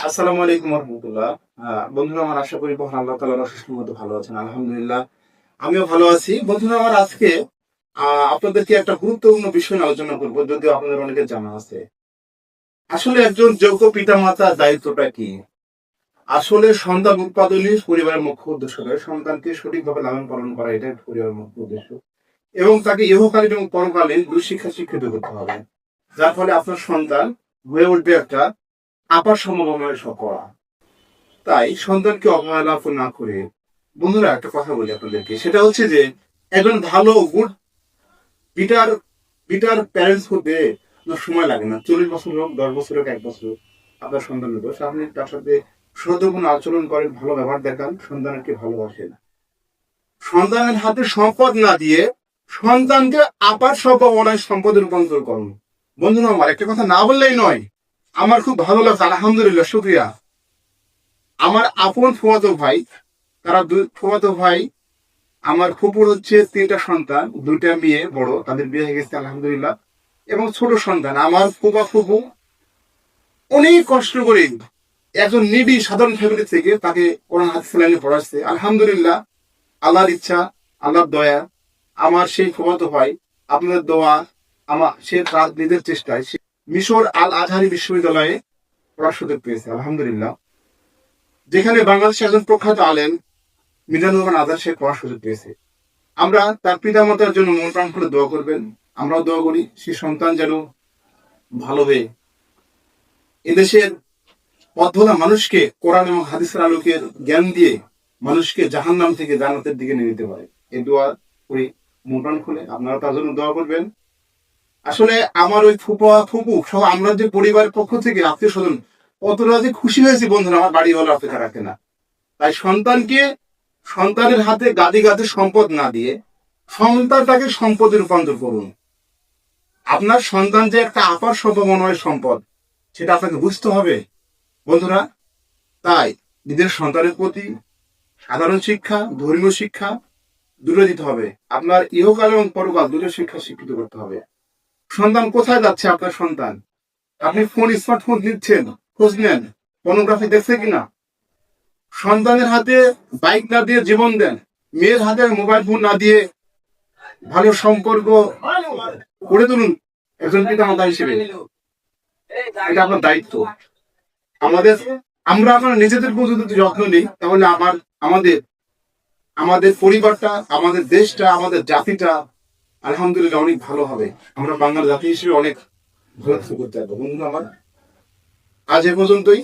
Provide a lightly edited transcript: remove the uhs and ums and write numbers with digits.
আসসালামু আলাইকুম রহমতুল্লাহ। বন্ধুরা আমার, আশা করি মহান আল্লাহ তাআলার অশেষ মতো ভালো আছেন। আলহামদুলিল্লাহ আমিও ভালো আছি। বন্ধুরা আমার, আজকে আপনাদেরকে একটা গুরুত্বপূর্ণ বিষয় নিয়ে আলোচনা করবো, যদিও আপনাদের অনেকের জানা আছে। আসলে একজন যোগ্য পিতা মাতার দায়িত্বটা কি? আসলে সন্তান উৎপাদনই পরিবারের মুখ্য উদ্দেশ্য নয়, সন্তানকে সঠিকভাবে লালন পালন করা এটাই পরিবারের মুখ্য উদ্দেশ্য। এবং তাকে ইহকালীন এবং পরকালীন দুই শিক্ষা শিক্ষিত করতে হবে, যার ফলে আপনার সন্তান হয়ে উঠবে একটা আপার সমবয়সী করা। তাই সন্তানকে অবহেলা না করে, বন্ধুরা একটা কথা বলি আপনাদেরকে, সেটা হচ্ছে যে একজন ভালো গুড বিটার বিটার প্যারেন্টস হতে আপনার সময় লাগে না। 40 বছর হোক, 10 বছর হোক, 1 বছর হোক, আপনার সন্তানের দোষ। আপনি তার সাথে সৌজন্য আচরণ করেন, ভালো ব্যবহার দেখান, সন্তানকে ভালোবাসেন। সন্তানের হাতে সম্পদ না দিয়ে সন্তানকে আপার সম্ভাবনায় সম্পদে রূপান্তর করুন। বন্ধুরা আমার, একটা কথা না বললেই নয়। আমার খুব ভালো লাগছে, আলহামদুলিল্লাহ, শুক্রিয়া। আমার আপন ফুফাতো ভাই, তারা দুই ফুফাতো ভাই। আমার ফুপুর হচ্ছে 3টা সন্তান, 2টা মেয়ে বড়, তাদের বিয়ে হয়ে গেছে আলহামদুলিল্লাহ। এবং ছোট সন্তান আমার ফুপা ফুপু অনেক কষ্ট করে একজন নিডি সাধারণ ফ্যামিলি থেকে তাকে কোরআন হাদিস লাইনে পড়াচ্ছে আলহামদুলিল্লাহ। আল্লাহর ইচ্ছা, আল্লাহর দয়া, আমার সেই ফুফাতো ভাই, আপনাদের দোয়া, আমার সে তার নিজের চেষ্টায় সে মিশর আল আজহারি বিশ্ববিদ্যালয়ে পড়ার সুযোগ পেয়েছে আলহামদুলিল্লাহ, যেখানে বাংলাদেশের একজন প্রখ্যাত আলেম মিজানুর রহমান আজাদ সে পড়ার সুযোগ পেয়েছে। আমরা তার পিতা মাতার জন্য মন প্রাণ করে দোয়া করবেন। আমরাও দোয়া করি সে সন্তান যেন ভালো হয়ে এদেশের পথভোলা মানুষকে কোরআন এবং হাদিসের আলোকের জ্ঞান দিয়ে মানুষকে জাহান্নাম থেকে জান্নাতের দিকে নিয়ে যেতে পারে। এই দোয়া করি মন প্রাণ খুলে। আপনারা তার জন্য দোয়া করবেন। আসলে আমার ওই ফুপা ফুপু সব আমরা যে পরিবারের পক্ষ থেকে আত্মীয় স্বজন কতটা যে খুশি হয়েছি বন্ধুরা, আমার বাড়ি হলো অপেক্ষা রাখে না। তাই সন্তানের হাতে গাদি গাদি সম্পদ না দিয়ে সন্তানটাকে সম্পদে রূপান্তর করুন। আপনার সন্তান যে একটা আপার সম্ভাবনায় সম্পদ, সেটা আপনাকে বুঝতে হবে বন্ধুরা। তাই নিজের সন্তানের প্রতি সাধারণ শিক্ষা, ধর্মীয় শিক্ষা দুটো দিতে হবে। আপনার ইহকাল এবং পরকাল দুটো শিক্ষা শিক্ষিত করতে হবে। সন্তান কোথায় যাচ্ছে? আপনার সন্তান, আপনি স্মার্টফোন নিচ্ছেন, খোঁজ নেন, পর্নোগ্রাফি দেখছে কিনা। সন্তানের হাতে বাইক না দিয়ে জীবন দেন, মেয়ের হাতে মোবাইল ফোন না দিয়ে ভালো সম্পর্ক গড়ে তুলুন একজন পিতা মাতা হিসেবে। এটা আপনার দায়িত্ব। আমাদের আমরা আপনার নিজেদের প্রতি যদি যত্ন নিই, তাহলে আমাদের আমাদের পরিবারটা, আমাদের দেশটা, আমাদের জাতিটা আলহামদুলিল্লাহ অনেক ভালো হবে। আমরা বাঙালি জাতি হিসেবে অনেক ভালো কিছু করতে পারবো। বন্ধুরা আমার, আজ এ পর্যন্তই।